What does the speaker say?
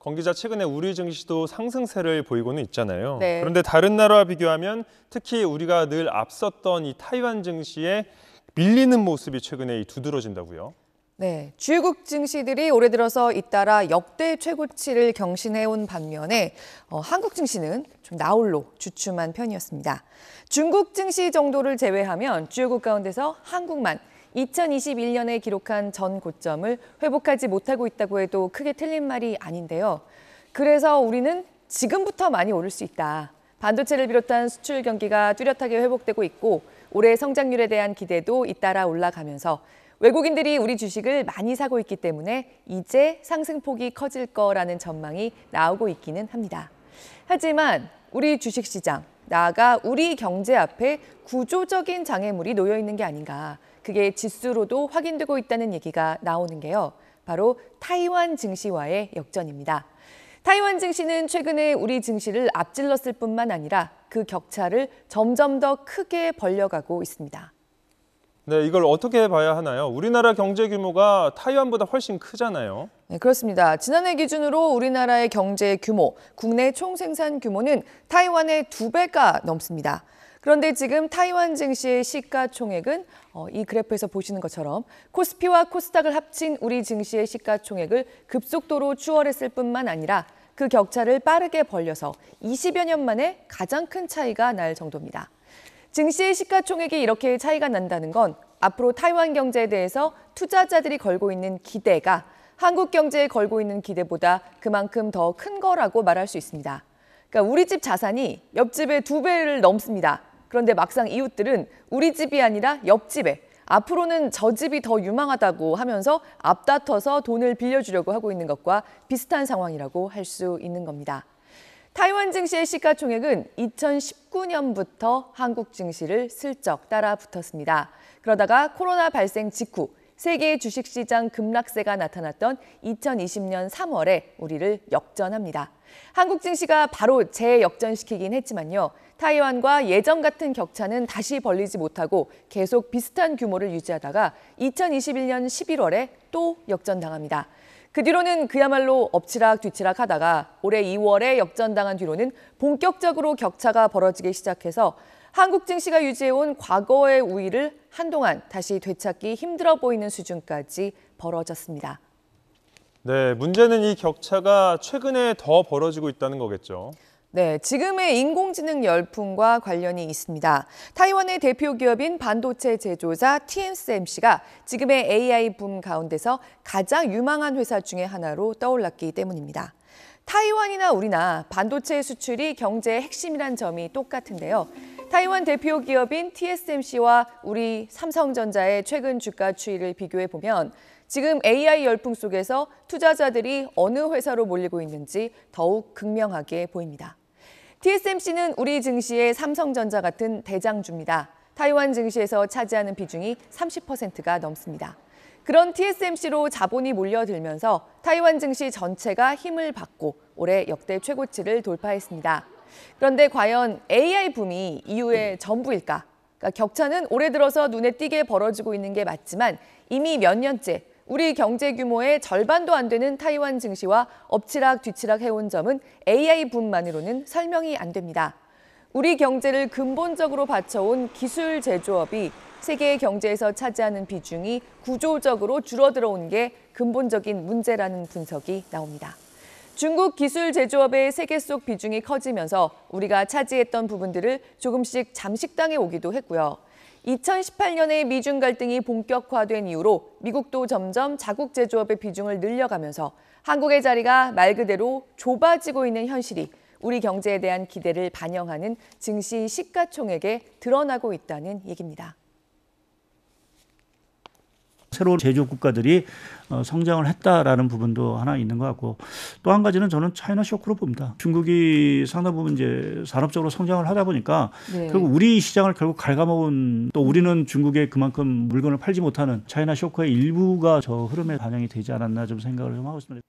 권기자, 최근에 우리 증시도 상승세를 보이고는 있잖아요. 네. 그런데 다른 나라와 비교하면 특히 우리가 늘 앞섰던 이 타이완 증시에 밀리는 모습이 최근에 두드러진다고요. 네, 주요국 증시들이 올해 들어서 잇따라 역대 최고치를 경신해온 반면에 한국 증시는 좀 나홀로 주춤한 편이었습니다. 중국 증시 정도를 제외하면 주요국 가운데서 한국만 2021년에 기록한 전 고점을 회복하지 못하고 있다고 해도 크게 틀린 말이 아닌데요. 그래서 우리는 지금부터 많이 오를 수 있다. 반도체를 비롯한 수출 경기가 뚜렷하게 회복되고 있고 올해 성장률에 대한 기대도 잇따라 올라가면서 외국인들이 우리 주식을 많이 사고 있기 때문에 이제 상승폭이 커질 거라는 전망이 나오고 있기는 합니다. 하지만 우리 주식시장, 나아가 우리 경제 앞에 구조적인 장애물이 놓여 있는 게 아닌가. 그게 지수로도 확인되고 있다는 얘기가 나오는 게요. 바로 타이완 증시와의 역전입니다. 타이완 증시는 최근에 우리 증시를 앞질렀을 뿐만 아니라 그 격차를 점점 더 크게 벌려가고 있습니다. 네, 이걸 어떻게 봐야 하나요? 우리나라 경제 규모가 타이완보다 훨씬 크잖아요. 네, 그렇습니다. 지난해 기준으로 우리나라의 경제 규모, 국내 총생산 규모는 타이완의 2배가 넘습니다. 그런데 지금 타이완 증시의 시가총액은 이 그래프에서 보시는 것처럼 코스피와 코스닥을 합친 우리 증시의 시가총액을 급속도로 추월했을 뿐만 아니라 그 격차를 빠르게 벌려서 20여 년 만에 가장 큰 차이가 날 정도입니다. 증시의 시가총액이 이렇게 차이가 난다는 건 앞으로 타이완 경제에 대해서 투자자들이 걸고 있는 기대가 한국 경제에 걸고 있는 기대보다 그만큼 더 큰 거라고 말할 수 있습니다. 그러니까 우리 집 자산이 옆집의 2배를 넘습니다. 그런데 막상 이웃들은 우리 집이 아니라 옆집에 앞으로는 저 집이 더 유망하다고 하면서 앞다퉈서 돈을 빌려주려고 하고 있는 것과 비슷한 상황이라고 할 수 있는 겁니다. 타이완 증시의 시가총액은 2019년부터 한국 증시를 슬쩍 따라 붙었습니다. 그러다가 코로나 발생 직후 세계 주식시장 급락세가 나타났던 2020년 3월에 우리를 역전합니다. 한국 증시가 바로 재역전시키긴 했지만요. 타이완과 예전 같은 격차는 다시 벌리지 못하고 계속 비슷한 규모를 유지하다가 2021년 11월에 또 역전당합니다. 그 뒤로는 그야말로 엎치락 뒤치락 하다가 올해 2월에 역전당한 뒤로는 본격적으로 격차가 벌어지기 시작해서 한국 증시가 유지해온 과거의 우위를 한동안 다시 되찾기 힘들어 보이는 수준까지 벌어졌습니다. 네, 문제는 이 격차가 최근에 더 벌어지고 있다는 거겠죠. 네, 지금의 인공지능 열풍과 관련이 있습니다. 타이완의 대표 기업인 반도체 제조사 TSMC가 지금의 AI 붐 가운데서 가장 유망한 회사 중에 하나로 떠올랐기 때문입니다. 타이완이나 우리나 반도체 수출이 경제의 핵심이란 점이 똑같은데요. 타이완 대표 기업인 TSMC와 우리 삼성전자의 최근 주가 추이를 비교해 보면 지금 AI 열풍 속에서 투자자들이 어느 회사로 몰리고 있는지 더욱 극명하게 보입니다. TSMC는 우리 증시의 삼성전자 같은 대장주입니다. 타이완 증시에서 차지하는 비중이 30%가 넘습니다. 그런 TSMC로 자본이 몰려들면서 타이완 증시 전체가 힘을 받고 올해 역대 최고치를 돌파했습니다. 그런데 과연 AI 붐이 이유의 전부일까? 그러니까 격차는 올해 들어서 눈에 띄게 벌어지고 있는 게 맞지만 이미 몇 년째 우리 경제 규모의 절반도 안 되는 타이완 증시와 엎치락 뒤치락 해온 점은 AI 붐만으로는 설명이 안 됩니다. 우리 경제를 근본적으로 받쳐온 기술 제조업이 세계 경제에서 차지하는 비중이 구조적으로 줄어들어온 게 근본적인 문제라는 분석이 나옵니다. 중국 기술 제조업의 세계 속 비중이 커지면서 우리가 차지했던 부분들을 조금씩 잠식당해 오기도 했고요. 2018년에 미중 갈등이 본격화된 이후로 미국도 점점 자국 제조업의 비중을 늘려가면서 한국의 자리가 말 그대로 좁아지고 있는 현실이 우리 경제에 대한 기대를 반영하는 증시 시가총액에 드러나고 있다는 얘기입니다. 새로운 제조업 국가들이 성장을 했다라는 부분도 하나 있는 것 같고 또 한 가지는 저는 차이나 쇼크로 봅니다. 중국이 상당 부분 이제 산업적으로 성장을 하다 보니까 결국 우리 시장을 결국 갉아먹은 또 우리는 중국에 그만큼 물건을 팔지 못하는 차이나 쇼크의 일부가 저 흐름에 반영이 되지 않았나 좀 생각을 좀 하고 있습니다.